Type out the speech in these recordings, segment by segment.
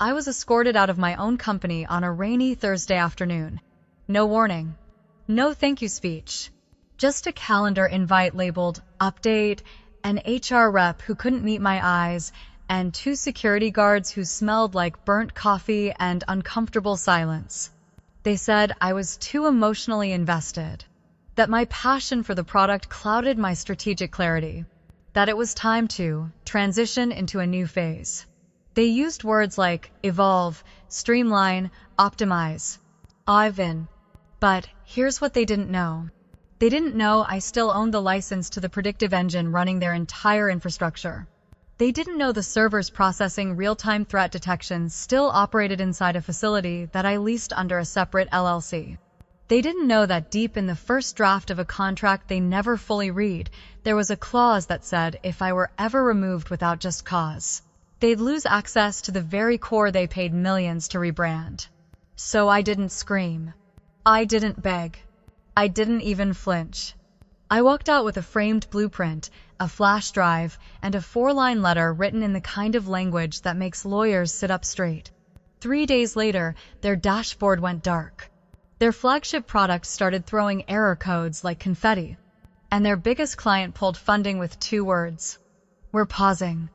I was escorted out of my own company on a rainy Thursday afternoon. No warning. No thank you speech. Just a calendar invite labeled "Update," an HR rep who couldn't meet my eyes, and 2 security guards who smelled like burnt coffee and uncomfortable silence. They said I was too emotionally invested, that my passion for the product clouded my strategic clarity, that it was time to transition into a new phase. They used words like evolve, streamline, optimize. Ivan. But here's what they didn't know. They didn't know I still owned the license to the predictive engine running their entire infrastructure. They didn't know the servers processing real-time threat detection still operated inside a facility that I leased under a separate LLC. They didn't know that deep in the first draft of a contract they never fully read, there was a clause that said if I were ever removed without just cause, they'd lose access to the very core they paid millions to rebrand. So I didn't scream. I didn't beg. I didn't even flinch. I walked out with a framed blueprint, a flash drive, and a 4-line letter written in the kind of language that makes lawyers sit up straight. 3 days later, their dashboard went dark. Their flagship product started throwing error codes like confetti, and their biggest client pulled funding with 2 words. We're pausing.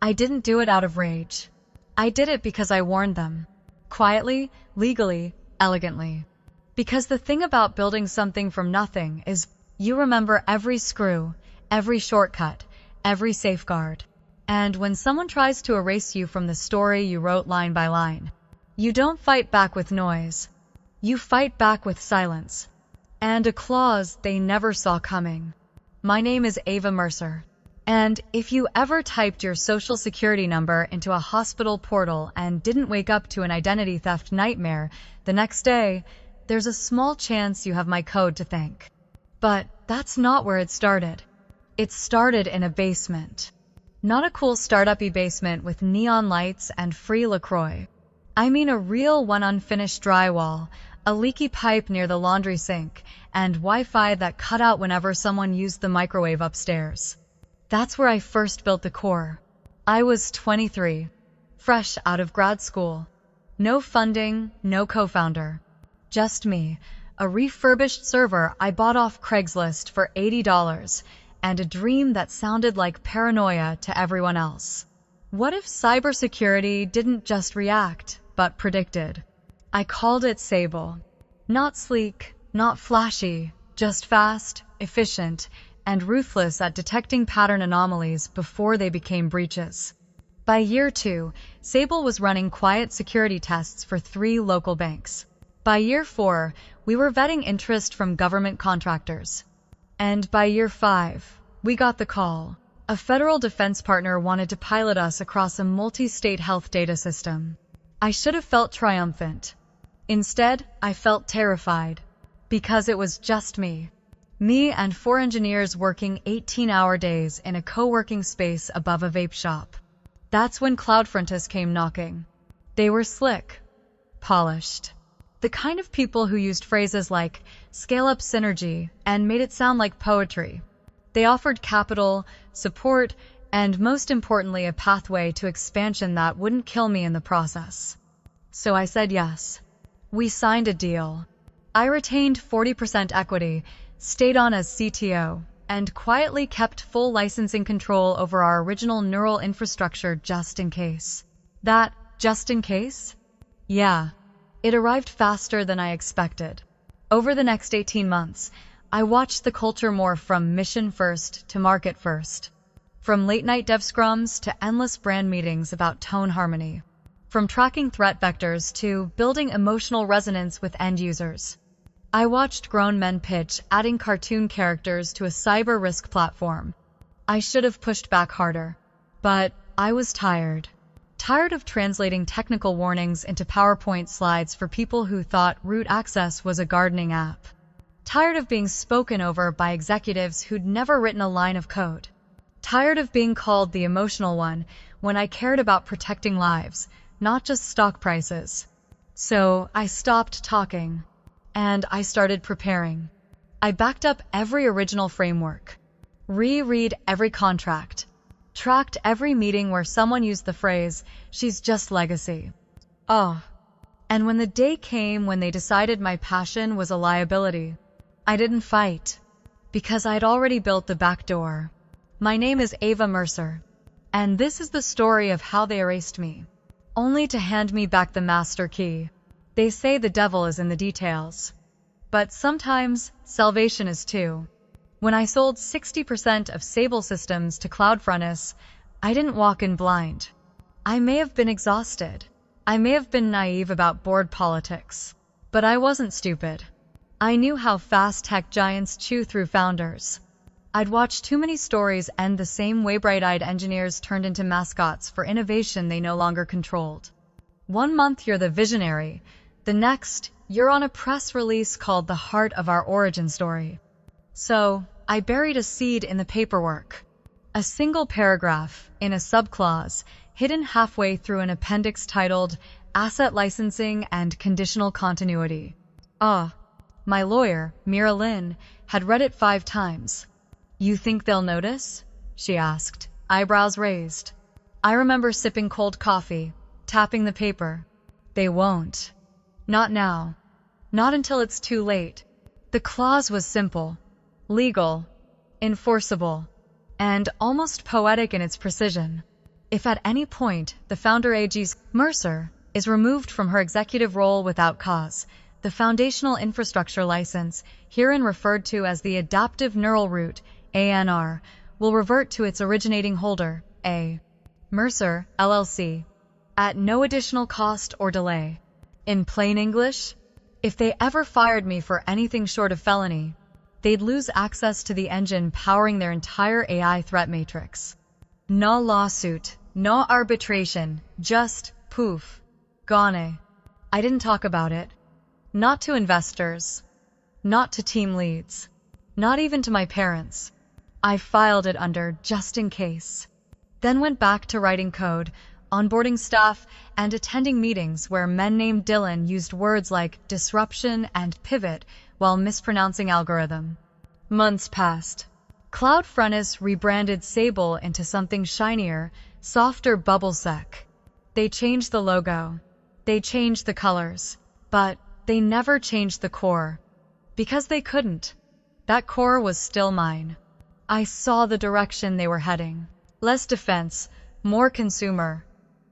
I didn't do it out of rage. I did it because I warned them. Quietly, legally, elegantly. Because the thing about building something from nothing is you remember every screw, every shortcut, every safeguard. And when someone tries to erase you from the story you wrote line by line, you don't fight back with noise. You fight back with silence. And a clause they never saw coming. My name is Ava Mercer. And if you ever typed your social security number into a hospital portal and didn't wake up to an identity theft nightmare the next day, there's a small chance you have my code to thank. But that's not where it started. It started in a basement. Not a cool startup-y basement with neon lights and free LaCroix. I mean a real one unfinished drywall, a leaky pipe near the laundry sink, and Wi-Fi that cut out whenever someone used the microwave upstairs. That's where I first built the core. I was 23, fresh out of grad school. No funding, no co-founder. Just me, a refurbished server I bought off Craigslist for $80, and a dream that sounded like paranoia to everyone else. What if cybersecurity didn't just react, but predicted? I called it Sable. Not sleek, not flashy, just fast, efficient, and ruthless at detecting pattern anomalies before they became breaches. By year 2, Sable was running quiet security tests for 3 local banks. By year 4, we were vetting interest from government contractors. And by year 5, we got the call. A federal defense partner wanted to pilot us across a multi-state health data system. I should have felt triumphant. Instead, I felt terrified. Because it was just me. Me and 4 engineers working 18-hour days in a co-working space above a vape shop. That's when CloudFrontis came knocking. They were slick. Polished. The kind of people who used phrases like scale-up synergy and made it sound like poetry. They offered capital, support, and most importantly a pathway to expansion that wouldn't kill me in the process. So I said yes. We signed a deal. I retained 40% equity, stayed on as CTO, and quietly kept full licensing control over our original neural infrastructure just in case. That just in case? Yeah. It arrived faster than I expected. Over the next 18 months, I watched the culture morph from mission first to market first. From late-night dev scrums to endless brand meetings about tone harmony. From tracking threat vectors to building emotional resonance with end users. I watched grown men pitch adding cartoon characters to a cyber risk platform. I should have pushed back harder. But I was tired. Tired of translating technical warnings into PowerPoint slides for people who thought root access was a gardening app. Tired of being spoken over by executives who'd never written a line of code. Tired of being called the emotional one when I cared about protecting lives, not just stock prices. So I stopped talking, and I started preparing. I backed up every original framework, reread every contract, tracked every meeting where someone used the phrase, "she's just legacy." Oh, and when the day came when they decided my passion was a liability, I didn't fight, because I'd already built the back door. My name is Ava Mercer, and this is the story of how they erased me, only to hand me back the master key. They say the devil is in the details, but sometimes salvation is too. When I sold 60% of Sable Systems to CloudFrontis, I didn't walk in blind. I may have been exhausted. I may have been naive about board politics, but I wasn't stupid. I knew how fast tech giants chew through founders. I'd watched too many stories end the same way bright-eyed engineers turned into mascots for innovation they no longer controlled. 1 month you're the visionary, the next you're on a press release called the heart of our origin story. So I buried a seed in the paperwork. A single paragraph in a subclause hidden halfway through an appendix titled Asset Licensing and Conditional Continuity. My lawyer, Mira Lynn, had read it 5 times. You think they'll notice? She asked, eyebrows raised. I remember sipping cold coffee, tapping the paper. They won't. Not now. Not until it's too late. The clause was simple, legal, enforceable, and almost poetic in its precision. If at any point the founder Ava Mercer is removed from her executive role without cause, the foundational infrastructure license, herein referred to as the Adaptive Neural Root, ANR, will revert to its originating holder, A. Mercer, LLC, at no additional cost or delay. In plain English, if they ever fired me for anything short of felony, they'd lose access to the engine powering their entire AI threat matrix. No lawsuit, no arbitration, just poof, gone. I didn't talk about it. Not to investors, not to team leads, not even to my parents. I filed it under just in case. Then went back to writing code, onboarding staff, and attending meetings where men named Dylan used words like disruption and pivot while mispronouncing algorithm. Months passed. CloudFrontis rebranded Sable into something shinier, softer BubbleSec. They changed the logo. They changed the colors. But they never changed the core. Because they couldn't. That core was still mine. I saw the direction they were heading. Less defense, more consumer.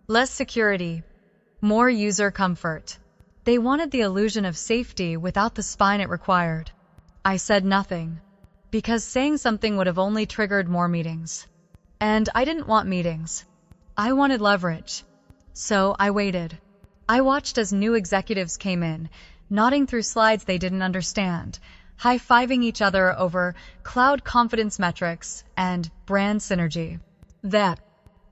Less security, more user comfort. They wanted the illusion of safety without the spine it required. I said nothing, because saying something would have only triggered more meetings. And I didn't want meetings. I wanted leverage. So I waited. I watched as new executives came in, nodding through slides they didn't understand, high-fiving each other over cloud confidence metrics and brand synergy.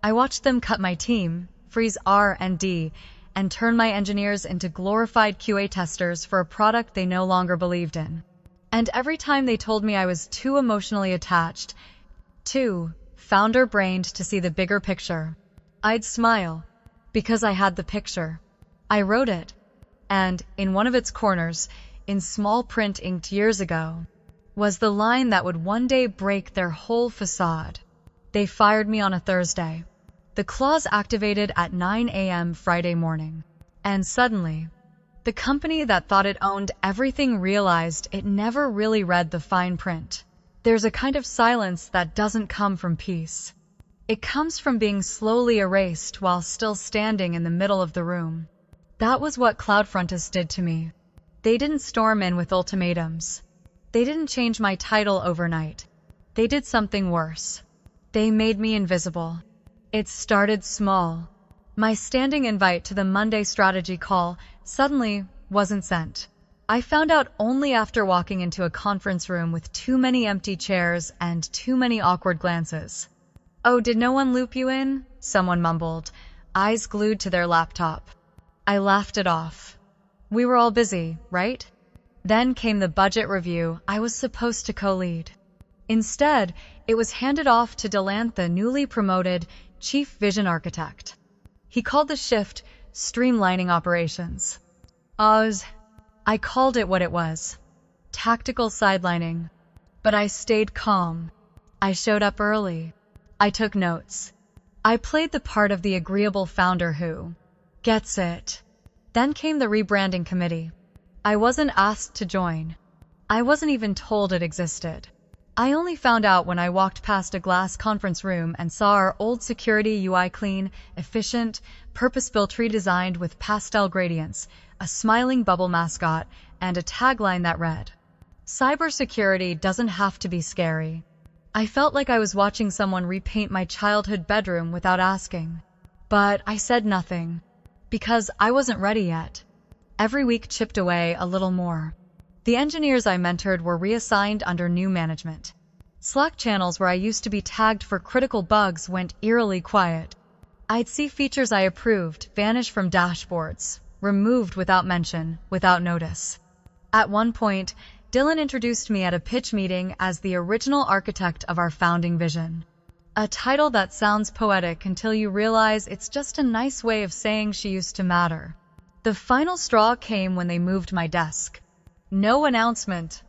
I watched them cut my team, freeze R&D, and turn my engineers into glorified QA testers for a product they no longer believed in. And every time they told me I was too emotionally attached, too founder-brained to see the bigger picture, I'd smile, because I had the picture. I wrote it, and in one of its corners, in small print inked years ago, was the line that would one day break their whole facade. They fired me on a Thursday. The clause activated at 9 a.m. Friday morning. And suddenly, the company that thought it owned everything realized it never really read the fine print. There's a kind of silence that doesn't come from peace. It comes from being slowly erased while still standing in the middle of the room. That was what CloudFrontis did to me. They didn't storm in with ultimatums. They didn't change my title overnight. They did something worse. They made me invisible. It started small. My standing invite to the Monday strategy call suddenly wasn't sent. I found out only after walking into a conference room with too many empty chairs and too many awkward glances. Oh, did no one loop you in? Someone mumbled, eyes glued to their laptop. I laughed it off. We were all busy, right? Then came the budget review I was supposed to co-lead. Instead, it was handed off to Dylan, the newly promoted Chief Vision Architect. He called the shift streamlining operations. I called it what it was. Tactical sidelining. But I stayed calm. I showed up early. I took notes. I played the part of the agreeable founder who gets it. Then came the rebranding committee. I wasn't asked to join. I wasn't even told it existed. I only found out when I walked past a glass conference room and saw our old security UI clean, efficient, purpose-built redesigned with pastel gradients, a smiling bubble mascot, and a tagline that read, "Cybersecurity doesn't have to be scary." I felt like I was watching someone repaint my childhood bedroom without asking. But I said nothing, because I wasn't ready yet. Every week chipped away a little more. The engineers I mentored were reassigned under new management. Slack channels where I used to be tagged for critical bugs went eerily quiet. I'd see features I approved vanish from dashboards, removed without mention, without notice. At one point, Dylan introduced me at a pitch meeting as the original architect of our founding vision. A title that sounds poetic until you realize it's just a nice way of saying she used to matter. The final straw came when they moved my desk. No announcement,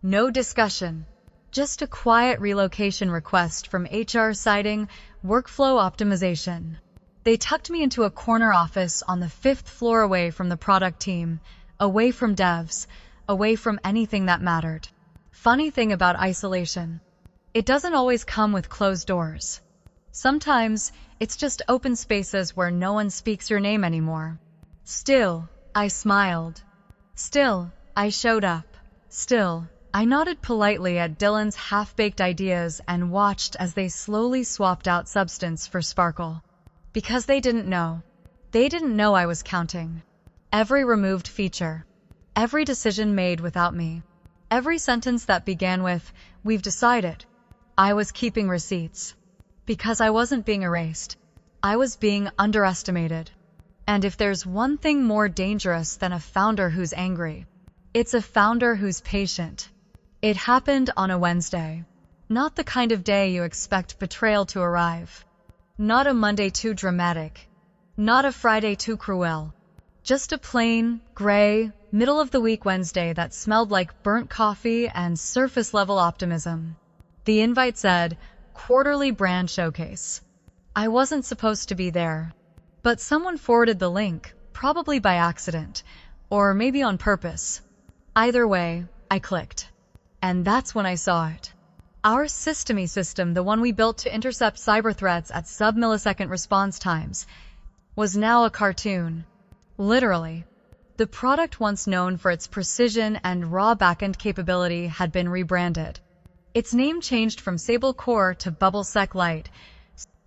no discussion, just a quiet relocation request from HR citing workflow optimization. They tucked me into a corner office on the 5th floor away from the product team, away from devs, away from anything that mattered. Funny thing about isolation, it doesn't always come with closed doors. Sometimes it's just open spaces where no one speaks your name anymore. Still, I smiled. Still, I showed up. Still, I nodded politely at Dylan's half-baked ideas and watched as they slowly swapped out substance for sparkle. Because they didn't know. They didn't know I was counting. Every removed feature. Every decision made without me. Every sentence that began with, "We've decided." I was keeping receipts. Because I wasn't being erased. I was being underestimated. And if there's one thing more dangerous than a founder who's angry, it's a founder who's patient. It happened on a Wednesday. Not the kind of day you expect betrayal to arrive. Not a Monday too dramatic. Not a Friday too cruel. Just a plain, gray, middle-of-the-week Wednesday that smelled like burnt coffee and surface-level optimism. The invite said, "Quarterly Brand Showcase." I wasn't supposed to be there. But someone forwarded the link, probably by accident, or maybe on purpose. Either way, I clicked. And that's when I saw it. Our systemy system, the one we built to intercept cyber threats at sub-millisecond response times, was now a cartoon. Literally. The product once known for its precision and raw backend capability had been rebranded. Its name changed from Sable Core to BubbleSec Lite.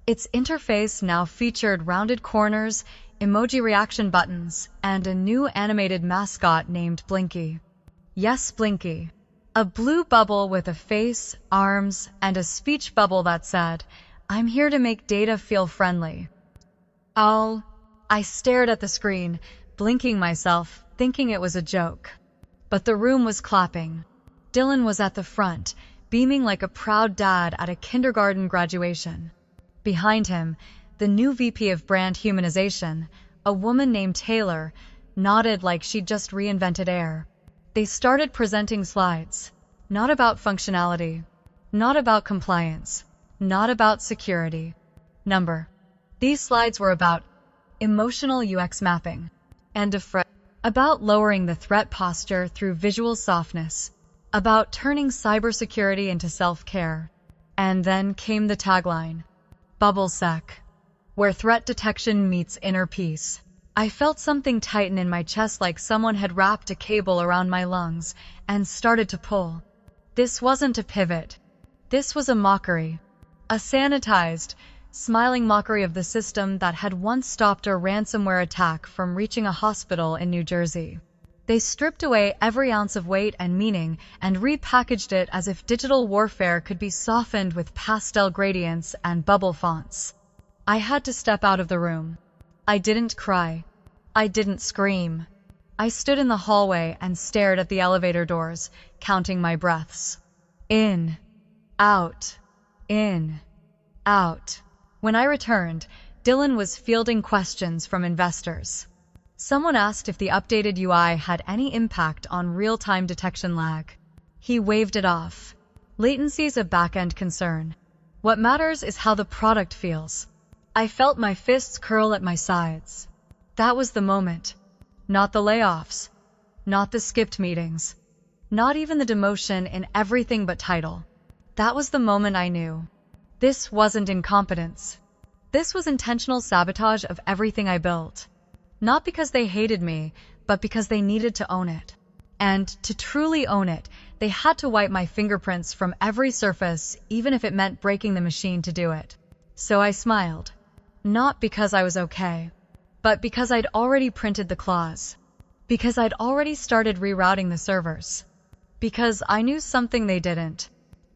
Its interface now featured rounded corners, emoji reaction buttons, and a new animated mascot named Blinky. Yes, Blinky. A blue bubble with a face, arms, and a speech bubble that said, "I'm here to make data feel friendly." I stared at the screen, blinking myself, thinking it was a joke. But the room was clapping. Dylan was at the front, beaming like a proud dad at a kindergarten graduation. Behind him, the new VP of Brand Humanization, a woman named Taylor, nodded like she'd just reinvented air. They started presenting slides. Not about functionality. Not about compliance. Not about security. These slides were about emotional UX mapping and about lowering the threat posture through visual softness, about turning cybersecurity into self-care. And then came the tagline, BubbleSec, where threat detection meets inner peace. I felt something tighten in my chest like someone had wrapped a cable around my lungs and started to pull. This wasn't a pivot. This was a mockery. A sanitized, smiling mockery of the system that had once stopped a ransomware attack from reaching a hospital in New Jersey. They stripped away every ounce of weight and meaning and repackaged it as if digital warfare could be softened with pastel gradients and bubble fonts. I had to step out of the room. I didn't cry. I didn't scream. I stood in the hallway and stared at the elevator doors, counting my breaths. In, out, in, out. When I returned, Dylan was fielding questions from investors. Someone asked if the updated UI had any impact on real-time detection lag. He waved it off. Latency's a back-end concern. What matters is how the product feels. I felt my fists curl at my sides. That was the moment. Not the layoffs. Not the skipped meetings. Not even the demotion in everything but title. That was the moment I knew. This wasn't incompetence. This was intentional sabotage of everything I built. Not because they hated me, but because they needed to own it. And to truly own it, they had to wipe my fingerprints from every surface, even if it meant breaking the machine to do it. So I smiled. Not because I was okay, but because I'd already printed the clause. Because I'd already started rerouting the servers. Because I knew something they didn't.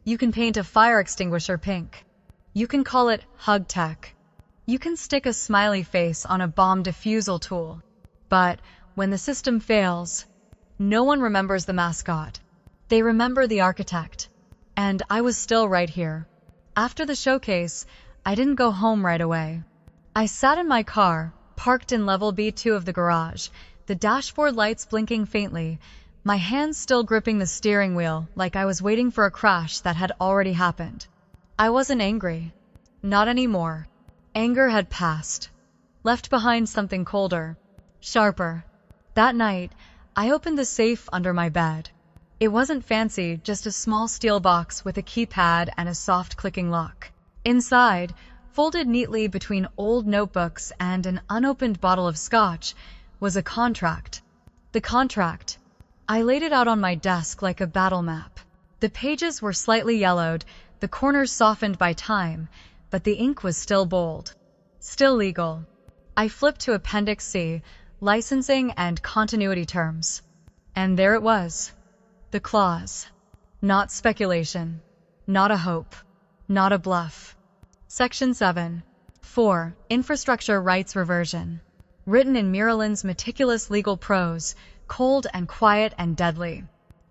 You can paint a fire extinguisher pink. You can call it hug tech. You can stick a smiley face on a bomb defusal tool. But when the system fails, no one remembers the mascot. They remember the architect. And I was still right here. After the showcase, I didn't go home right away. I sat in my car, parked in level B2 of the garage, the dashboard lights blinking faintly, my hands still gripping the steering wheel like I was waiting for a crash that had already happened. I wasn't angry. Not anymore. Anger had passed. Left behind something colder, sharper. That night, I opened the safe under my bed. It wasn't fancy, just a small steel box with a keypad and a soft clicking lock. Inside, folded neatly between old notebooks and an unopened bottle of scotch, was a contract. The contract. I laid it out on my desk like a battle map. The pages were slightly yellowed, the corners softened by time, but the ink was still bold. Still legal. I flipped to Appendix C, licensing and continuity terms. And there it was. The clause. Not speculation. Not a hope. Not a bluff. Section 7. 4. Infrastructure Rights Reversion. Written in Miralin's meticulous legal prose, cold and quiet and deadly.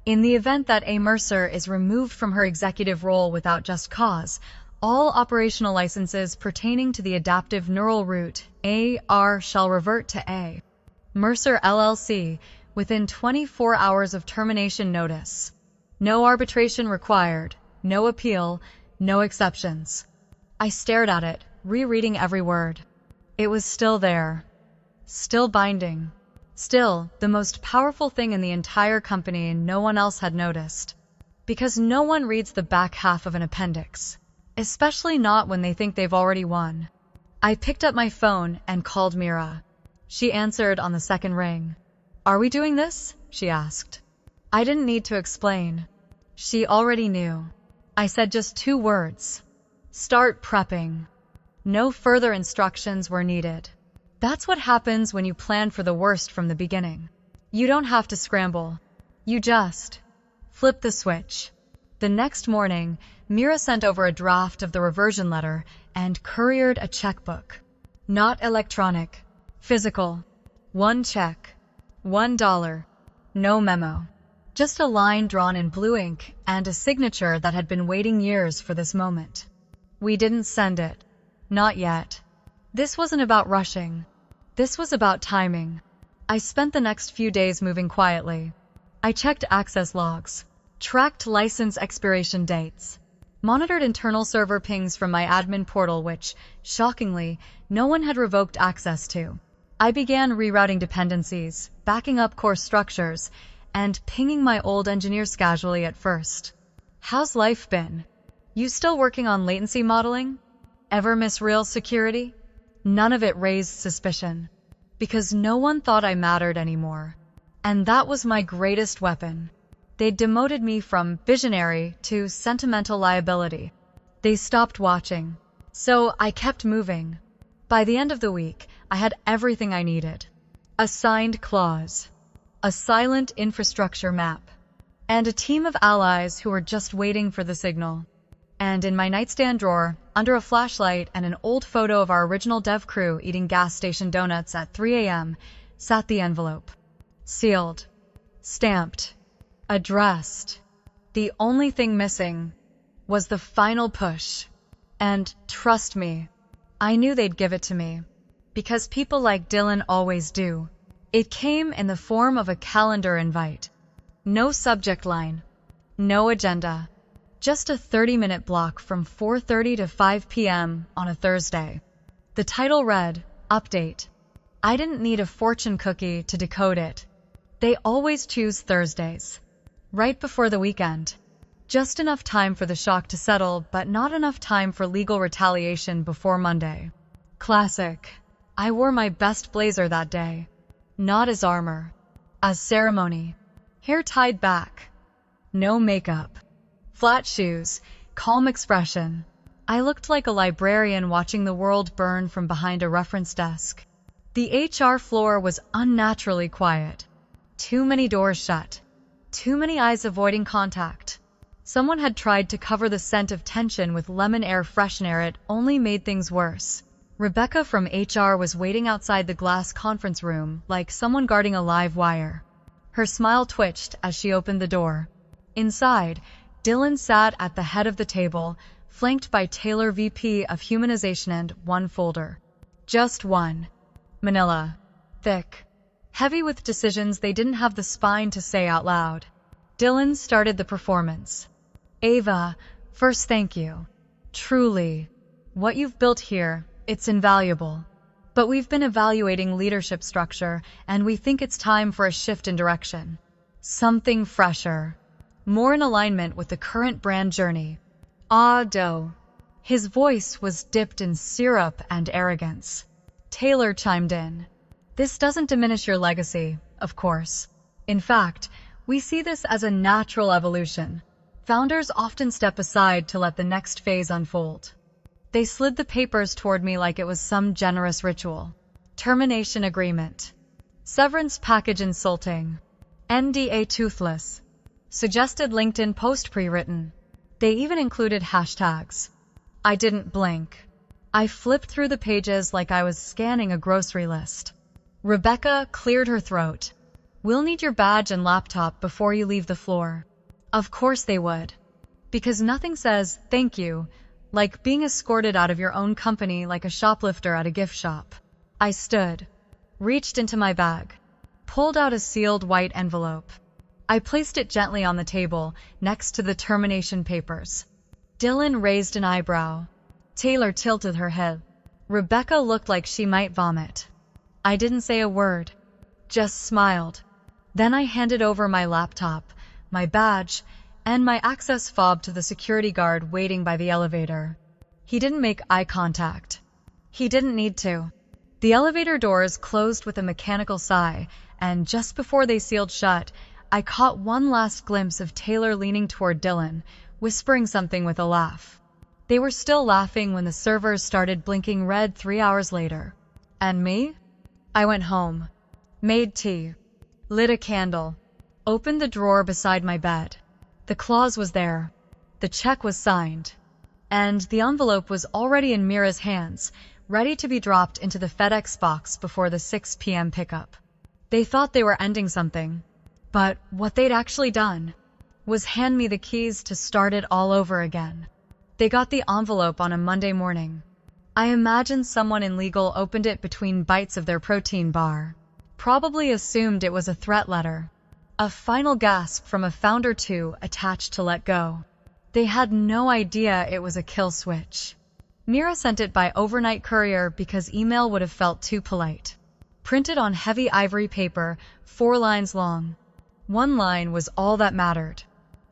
In the event that Ava Mercer is removed from her executive role without just cause, all operational licenses pertaining to the adaptive neural root AR shall revert to A. Mercer LLC within 24 hours of termination notice. No arbitration required, no appeal, no exceptions. I stared at it, rereading every word. It was still there. Still binding. Still, the most powerful thing in the entire company no one else had noticed. Because no one reads the back half of an appendix. Especially not when they think they've already won. I picked up my phone and called Mira. She answered on the second ring. "Are we doing this?" she asked. I didn't need to explain. She already knew. I said just 2 words. Start prepping. No further instructions were needed. That's what happens when you plan for the worst from the beginning. You don't have to scramble. You just flip the switch. The next morning, Mira sent over a draft of the reversion letter and couriered a checkbook. Not electronic. Physical. 1 check. $1. No memo. Just a line drawn in blue ink and a signature that had been waiting years for this moment. We didn't send it. Not yet. This wasn't about rushing. This was about timing. I spent the next few days moving quietly. I checked access logs, tracked license expiration dates, monitored internal server pings from my admin portal which, shockingly, no one had revoked access to. I began rerouting dependencies, backing up core structures, and pinging my old engineers casually at first. How's life been? You still working on latency modeling? Ever miss real security? None of it raised suspicion, because no one thought I mattered anymore. And that was my greatest weapon. They demoted me from visionary to sentimental liability. They stopped watching. So I kept moving. By the end of the week, I had everything I needed. A signed clause, a silent infrastructure map, and a team of allies who were just waiting for the signal. And in my nightstand drawer, under a flashlight and an old photo of our original dev crew eating gas station donuts at 3 a.m., sat the envelope. Sealed. Stamped. Addressed. The only thing missing was the final push. And trust me, I knew they'd give it to me. Because people like Dylan always do. It came in the form of a calendar invite. No subject line. No agenda. Just a 30-minute block from 4:30 to 5 p.m. on a Thursday. The title read, Update. I didn't need a fortune cookie to decode it. They always choose Thursdays, right before the weekend. Just enough time for the shock to settle, but not enough time for legal retaliation before Monday. Classic. I wore my best blazer that day. Not as armor. As ceremony. Hair tied back. No makeup. Flat shoes. Calm expression. I looked like a librarian watching the world burn from behind a reference desk. The HR floor was unnaturally quiet. Too many doors shut. Too many eyes avoiding contact. Someone had tried to cover the scent of tension with lemon air freshener. It only made things worse. Rebecca from HR was waiting outside the glass conference room like someone guarding a live wire. Her smile twitched as she opened the door. Inside, Dylan sat at the head of the table, flanked by Taylor, VP of Humanization, and one folder. Just one. Manila. Thick. Heavy with decisions they didn't have the spine to say out loud. Dylan started the performance. Ava, first thank you. Truly. What you've built here, it's invaluable. But we've been evaluating leadership structure, and we think it's time for a shift in direction. Something fresher. More in alignment with the current brand journey. Ah, dough. His voice was dipped in syrup and arrogance. Taylor chimed in. This doesn't diminish your legacy, of course. In fact, we see this as a natural evolution. Founders often step aside to let the next phase unfold. They slid the papers toward me like it was some generous ritual. Termination agreement. Severance package insulting. NDA toothless. Suggested LinkedIn post pre-written. They even included hashtags. I didn't blink. I flipped through the pages like I was scanning a grocery list. Rebecca cleared her throat. We'll need your badge and laptop before you leave the floor. Of course they would. Because nothing says thank you like being escorted out of your own company like a shoplifter at a gift shop. I stood, reached into my bag, pulled out a sealed white envelope. I placed it gently on the table next to the termination papers. Dylan raised an eyebrow. Taylor tilted her head. Rebecca looked like she might vomit. I didn't say a word, just smiled. Then I handed over my laptop, my badge, and my access fob to the security guard waiting by the elevator. He didn't make eye contact. He didn't need to. The elevator doors closed with a mechanical sigh, and just before they sealed shut, I caught one last glimpse of Taylor leaning toward Dylan, whispering something with a laugh. They were still laughing when the servers started blinking red 3 hours later. And me? I went home, made tea, lit a candle, opened the drawer beside my bed. The clause was there. The check was signed. And the envelope was already in Mira's hands, ready to be dropped into the FedEx box before the 6 p.m. pickup. They thought they were ending something. But what they'd actually done was hand me the keys to start it all over again. They got the envelope on a Monday morning. I imagine someone in legal opened it between bites of their protein bar. Probably assumed it was a threat letter. A final gasp from a founder too attached to let go. They had no idea it was a kill switch. Mira sent it by overnight courier because email would have felt too polite. Printed on heavy ivory paper, 4 lines long. One line was all that mattered.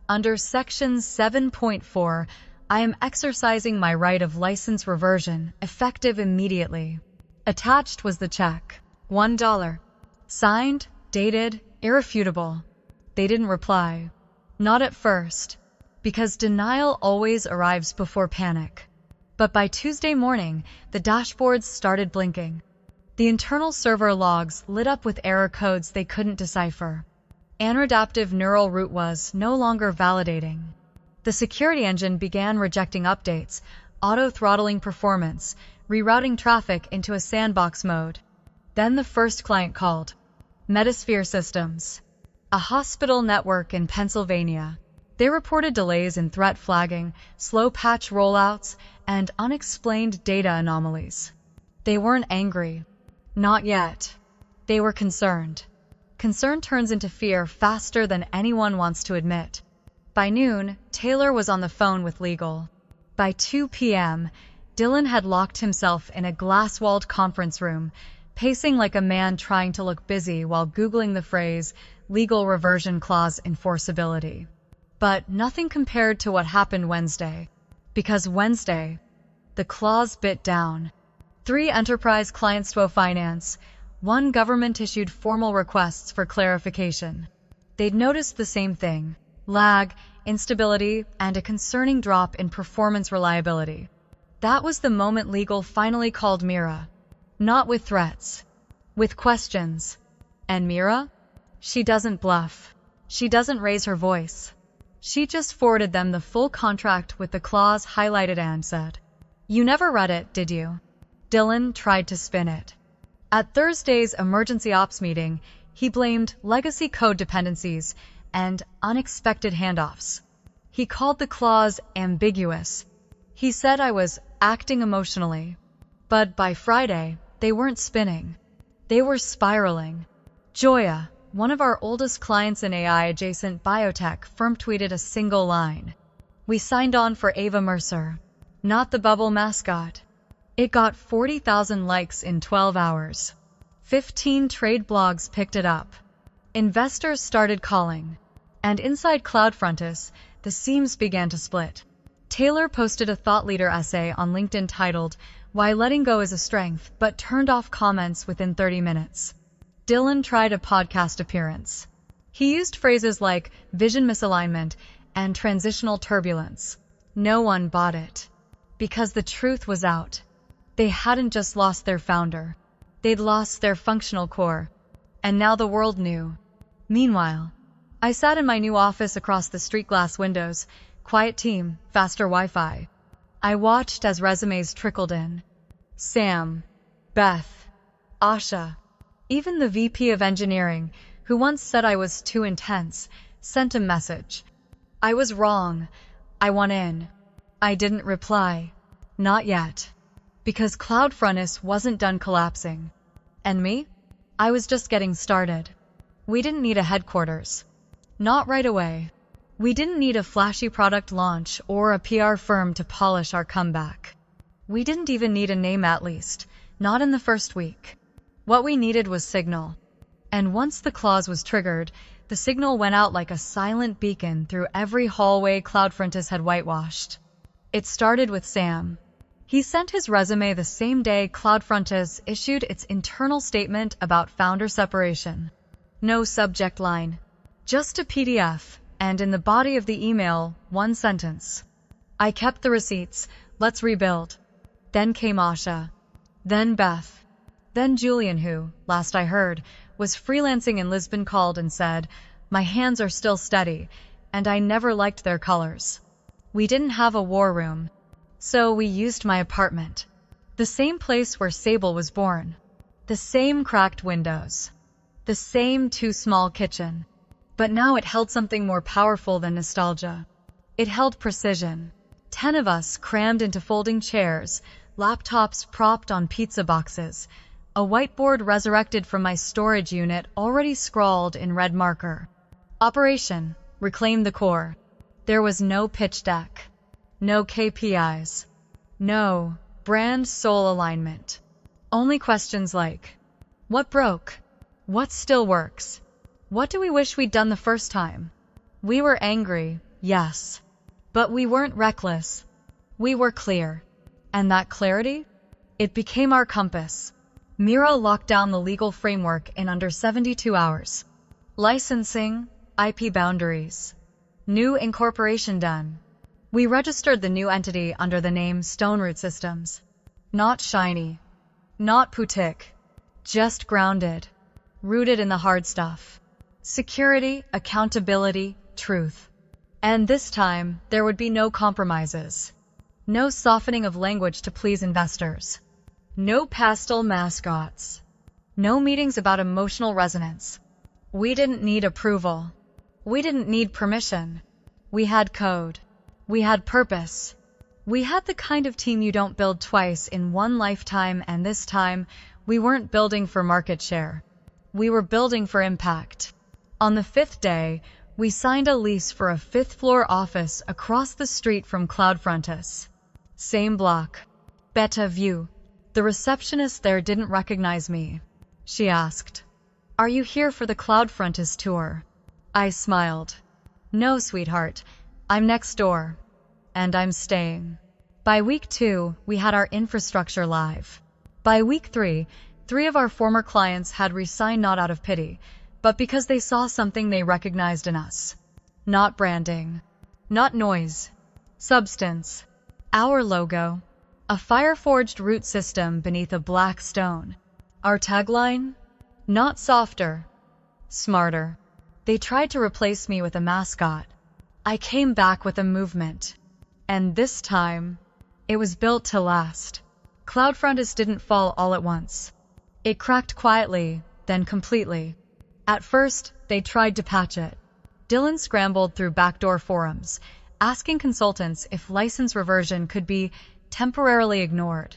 Under Section 7.4, I am exercising my right of license reversion, effective immediately. Attached was the check. $1. Signed, dated, irrefutable. They didn't reply. Not at first, because denial always arrives before panic. But by Tuesday morning, the dashboards started blinking. The internal server logs lit up with error codes they couldn't decipher. Anadaptive neural root was no longer validating. The security engine began rejecting updates, auto-throttling performance, rerouting traffic into a sandbox mode. Then the first client called. Metasphere Systems, a hospital network in Pennsylvania. They reported delays in threat flagging, slow patch rollouts, and unexplained data anomalies. They weren't angry. Not yet. They were concerned. Concern turns into fear faster than anyone wants to admit. By noon, Taylor was on the phone with legal. By 2 p.m., Dylan had locked himself in a glass-walled conference room, pacing like a man trying to look busy while Googling the phrase legal reversion clause enforceability. But nothing compared to what happened Wednesday. Because Wednesday, the clause bit down. 3 enterprise clients to finance, 1 government-issued formal requests for clarification. They'd noticed the same thing: lag, instability, and a concerning drop in performance reliability. That was the moment legal finally called Mira. Not with threats, with questions. And Mira? She doesn't bluff. She doesn't raise her voice. She just forwarded them the full contract with the clause highlighted and said, "You never read it, did you?" Dylan tried to spin it. At Thursday's emergency ops meeting, he blamed legacy code dependencies and unexpected handoffs. He called the clause ambiguous. He said I was acting emotionally. But by Friday, they weren't spinning. They were spiraling. Joya, one of our oldest clients in AI-adjacent biotech, firm tweeted a single line. "We signed on for Ava Mercer, not the bubble mascot." It got 40,000 likes in 12 hours. 15 trade blogs picked it up. Investors started calling. And inside CloudFrontis, the seams began to split. Taylor posted a thought leader essay on LinkedIn titled, "Why Letting Go is a Strength," but turned off comments within 30 minutes. Dylan tried a podcast appearance. He used phrases like vision misalignment and transitional turbulence. No one bought it. Because the truth was out. They hadn't just lost their founder. They'd lost their functional core. And now the world knew. Meanwhile, I sat in my new office across the street, glass windows, quiet team, faster Wi-Fi. I watched as resumes trickled in. Sam, Beth, Asha, even the VP of engineering, who once said I was too intense, sent a message. I was wrong. I want in. I didn't reply. Not yet. Because CloudFrontis wasn't done collapsing. And me? I was just getting started. We didn't need a headquarters. Not right away. We didn't need a flashy product launch or a PR firm to polish our comeback. We didn't even need a name, at least, not in the first week. What we needed was signal. And once the clause was triggered, the signal went out like a silent beacon through every hallway CloudFrontis had whitewashed. It started with Sam. He sent his resume the same day CloudFrontis issued its internal statement about founder separation. No subject line. Just a PDF, and in the body of the email, one sentence. "I kept the receipts. Let's rebuild." Then came Asha. Then Beth. Then Julian, who, last I heard, was freelancing in Lisbon, called and said, "My hands are still steady, and I never liked their colors." We didn't have a war room. So we used my apartment. The same place where Sable was born. The same cracked windows. The same too small kitchen. But now it held something more powerful than nostalgia. It held precision. 10 of us crammed into folding chairs, laptops propped on pizza boxes, a whiteboard resurrected from my storage unit already scrawled in red marker. Operation: Reclaim the Core. There was no pitch deck. No KPIs. No brand soul alignment. Only questions like, what broke? What still works? What do we wish we'd done the first time? We were angry, yes. But we weren't reckless. We were clear. And that clarity? It became our compass. Mira locked down the legal framework in under 72 hours. Licensing, IP boundaries. New incorporation done. We registered the new entity under the name Stoneroot Systems. Not shiny. Not boutique. Just grounded. Rooted in the hard stuff. Security, accountability, truth. And this time, there would be no compromises. No softening of language to please investors. No pastel mascots. No meetings about emotional resonance. We didn't need approval. We didn't need permission. We had code. We had purpose. We had the kind of team you don't build twice in one lifetime, and this time, we weren't building for market share. We were building for impact. On the 5th day, we signed a lease for a 5th-floor office across the street from CloudFrontis. Same block. Beta View. The receptionist there didn't recognize me. She asked, "Are you here for the CloudFrontist tour?" I smiled. "No, sweetheart. I'm next door. And I'm staying." By week 2, we had our infrastructure live. By week 3, 3 of our former clients had resigned not out of pity, but because they saw something they recognized in us. Not branding. Not noise. Substance. Our logo. A fire-forged root system beneath a black stone. Our tagline? Not softer. Smarter. They tried to replace me with a mascot. I came back with a movement. And this time, it was built to last. CloudFrontist didn't fall all at once. It cracked quietly, then completely. At first, they tried to patch it. Dylan scrambled through backdoor forums, asking consultants if license reversion could be temporarily ignored.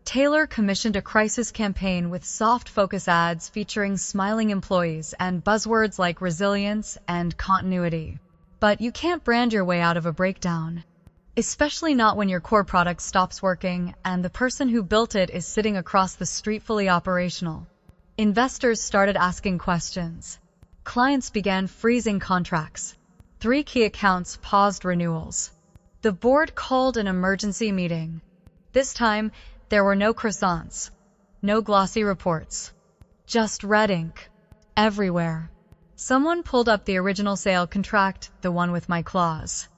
Taylor commissioned a crisis campaign with soft focus ads featuring smiling employees and buzzwords like resilience and continuity. But you can't brand your way out of a breakdown. Especially not when your core product stops working and the person who built it is sitting across the street fully operational. Investors started asking questions. Clients began freezing contracts. 3 key accounts paused renewals. The board called an emergency meeting. This time, there were no croissants, no glossy reports, just red ink. Everywhere. Someone pulled up the original sale contract, the one with my clause.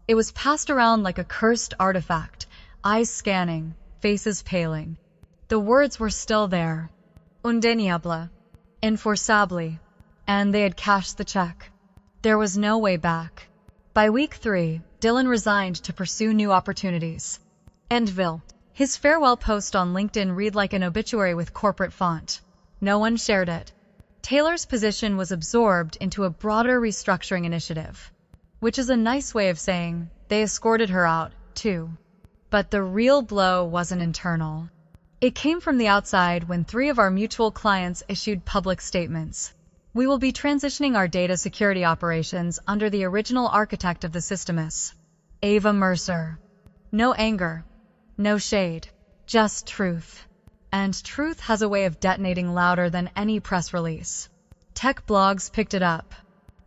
It was passed around like a cursed artifact, eyes scanning, faces paling. The words were still there. Undeniable. Enforceably. And they had cashed the check. There was no way back. By week 3, Dylan resigned to pursue new opportunities. Endville. His farewell post on LinkedIn read like an obituary with corporate font. No one shared it. Taylor's position was absorbed into a broader restructuring initiative, which is a nice way of saying they escorted her out, too. But the real blow wasn't internal. It came from the outside when 3 of our mutual clients issued public statements. We will be transitioning our data security operations under the original architect of the systemus, Ava Mercer. No anger, no shade, just truth. And truth has a way of detonating louder than any press release. Tech blogs picked it up.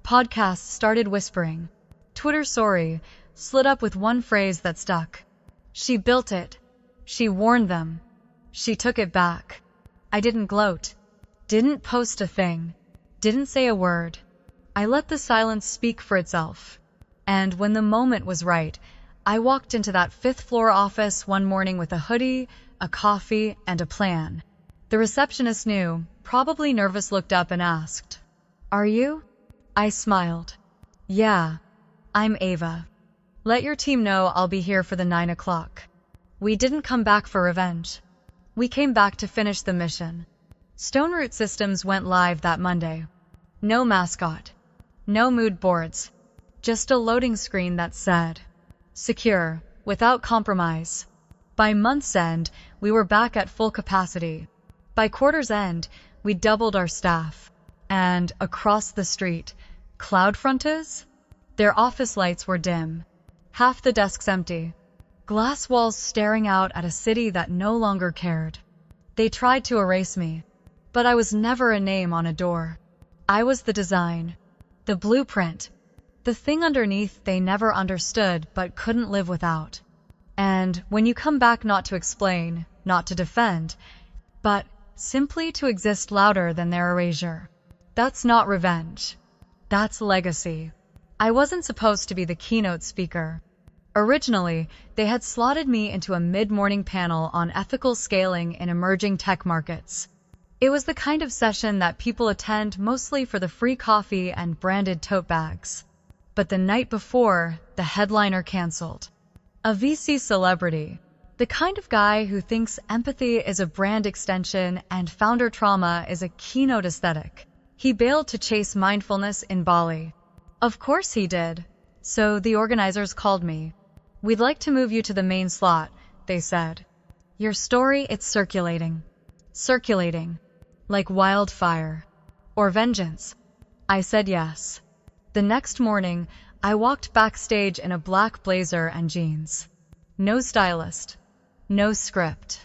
Podcasts started whispering. Twitter sorry slid up with one phrase that stuck. She built it. She warned them. She took it back. I didn't gloat. Didn't post a thing. Didn't say a word. I let the silence speak for itself. And when the moment was right, I walked into that 5th floor office one morning with a hoodie, a coffee, and a plan. The receptionist knew, probably nervous, looked up and asked, "Are you?" I smiled. "Yeah, I'm Ava. Let your team know I'll be here for the 9 o'clock. We didn't come back for revenge. We came back to finish the mission." Stoneroot Systems went live that Monday. No mascot. No mood boards. Just a loading screen that said, "Secure, without compromise." By month's end, we were back at full capacity. By quarter's end, we doubled our staff. And across the street, CloudFrontist? Their office lights were dim. Half the desks empty. Glass walls staring out at a city that no longer cared. They tried to erase me. But I was never a name on a door. I was the design. The blueprint. The thing underneath they never understood but couldn't live without. And when you come back not to explain, not to defend, but simply to exist louder than their erasure, that's not revenge. That's legacy. I wasn't supposed to be the keynote speaker. Originally, they had slotted me into a mid-morning panel on ethical scaling in emerging tech markets. It was the kind of session that people attend mostly for the free coffee and branded tote bags. But the night before, the headliner canceled. A VC celebrity, the kind of guy who thinks empathy is a brand extension and founder trauma is a keynote aesthetic. He bailed to chase mindfulness in Bali. Of course he did. So the organizers called me. "We'd like to move you to the main slot," they said. "Your story, it's circulating. Circulating. Like wildfire. Or vengeance." I said yes. The next morning, I walked backstage in a black blazer and jeans. No stylist. No script.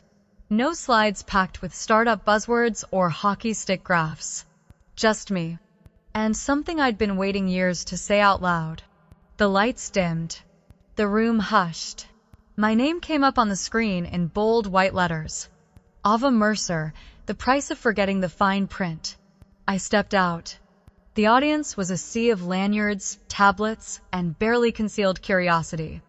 No slides packed with startup buzzwords or hockey stick graphs. Just me. And something I'd been waiting years to say out loud. The lights dimmed. The room hushed. My name came up on the screen in bold white letters. Ava Mercer, the price of forgetting the fine print. I stepped out. The audience was a sea of lanyards, tablets, and barely concealed curiosity.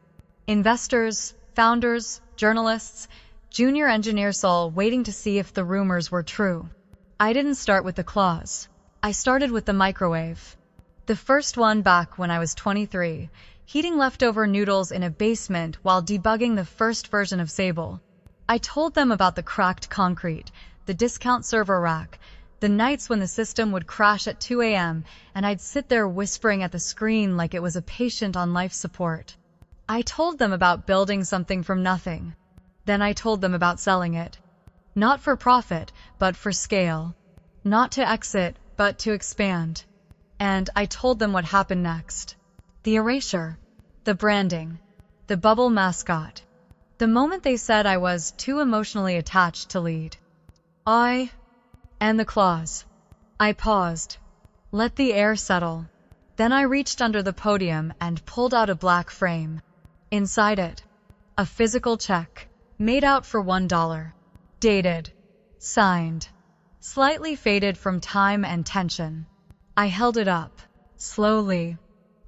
Investors, founders, journalists, junior engineers all waiting to see if the rumors were true. I didn't start with the claws. I started with the microwave. The first one back when I was 23, heating leftover noodles in a basement while debugging the first version of Sable. I told them about the cracked concrete, the discount server rack, the nights when the system would crash at 2 a.m. and I'd sit there whispering at the screen like it was a patient on life support. I told them about building something from nothing. Then I told them about selling it. Not for profit, but for scale. Not to exit, but to expand. And I told them what happened next. The erasure. The branding. The bubble mascot. The moment they said I was too emotionally attached to lead. And the claws. I paused. Let the air settle. Then I reached under the podium and pulled out a black frame. Inside it, a physical check, made out for $1. Dated. Signed. Slightly faded from time and tension. I held it up. Slowly.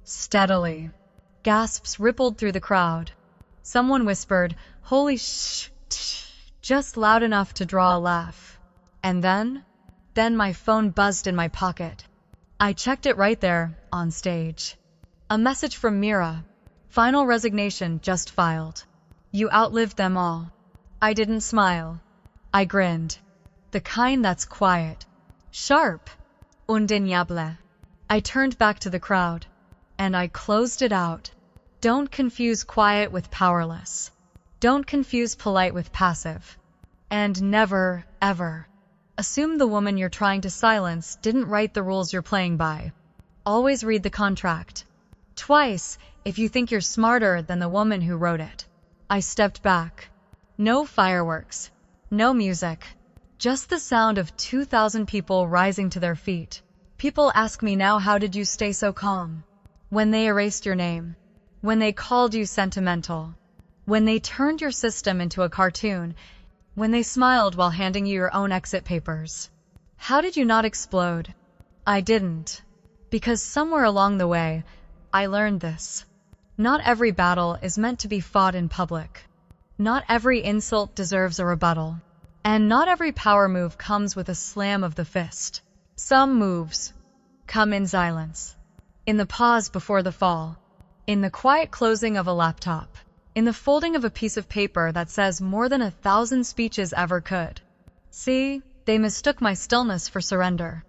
Steadily. Gasps rippled through the crowd. Someone whispered, "Holy sh!" just loud enough to draw a laugh. And then my phone buzzed in my pocket. I checked it right there, on stage. A message from Mira. Final resignation just filed. You outlived them all. I didn't smile. I grinned. The kind that's quiet. Sharp. Undeniable. I turned back to the crowd. And I closed it out. Don't confuse quiet with powerless. Don't confuse polite with passive. And never, ever, assume the woman you're trying to silence didn't write the rules you're playing by. Always read the contract. Twice, if you think you're smarter than the woman who wrote it. I stepped back. No fireworks. No music. Just the sound of 2,000 people rising to their feet. People ask me now, how did you stay so calm? When they erased your name. When they called you sentimental. When they turned your system into a cartoon. When they smiled while handing you your own exit papers. How did you not explode? I didn't. Because somewhere along the way, I learned this. Not every battle is meant to be fought in public. Not every insult deserves a rebuttal. And not every power move comes with a slam of the fist. Some moves come in silence. In the pause before the fall. In the quiet closing of a laptop. In the folding of a piece of paper that says more than 1,000 speeches ever could. See, they mistook my stillness for surrender.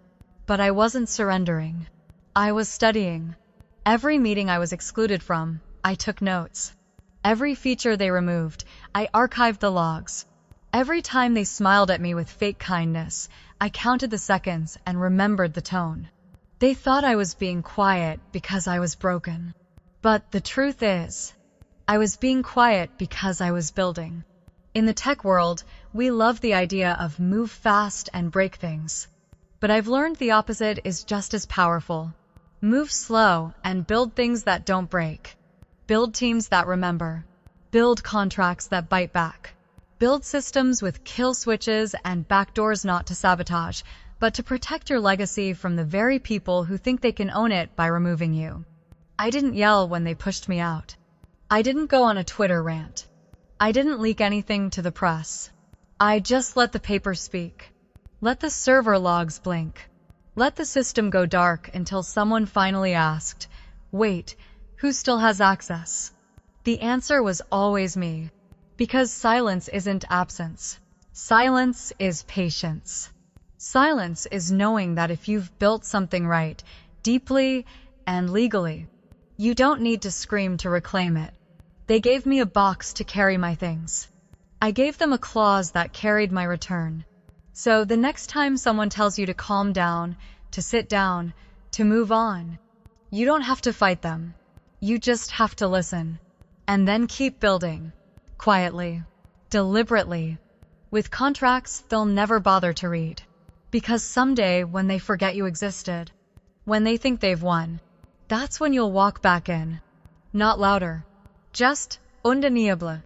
But I wasn't surrendering. I was studying. Every meeting I was excluded from, I took notes. Every feature they removed, I archived the logs. Every time they smiled at me with fake kindness, I counted the seconds and remembered the tone. They thought I was being quiet because I was broken. But the truth is, I was being quiet because I was building. In the tech world, we love the idea of move fast and break things. But I've learned the opposite is just as powerful. Move slow and build things that don't break. Build teams that remember. Build contracts that bite back. Build systems with kill switches and backdoors, not to sabotage, but to protect your legacy from the very people who think they can own it by removing you. I didn't yell when they pushed me out. I didn't go on a Twitter rant. I didn't leak anything to the press. I just let the paper speak. Let the server logs blink. Let the system go dark until someone finally asked, "Wait, who still has access?" The answer was always me. Because silence isn't absence. Silence is patience. Silence is knowing that if you've built something right, deeply and legally, you don't need to scream to reclaim it. They gave me a box to carry my things. I gave them a clause that carried my return. So the next time someone tells you to calm down, to sit down, to move on, you don't have to fight them. You just have to listen. And then keep building. Quietly. Deliberately. with contracts they'll never bother to read. Because someday, when they forget you existed, when they think they've won, that's when you'll walk back in. Not louder, just undeniable.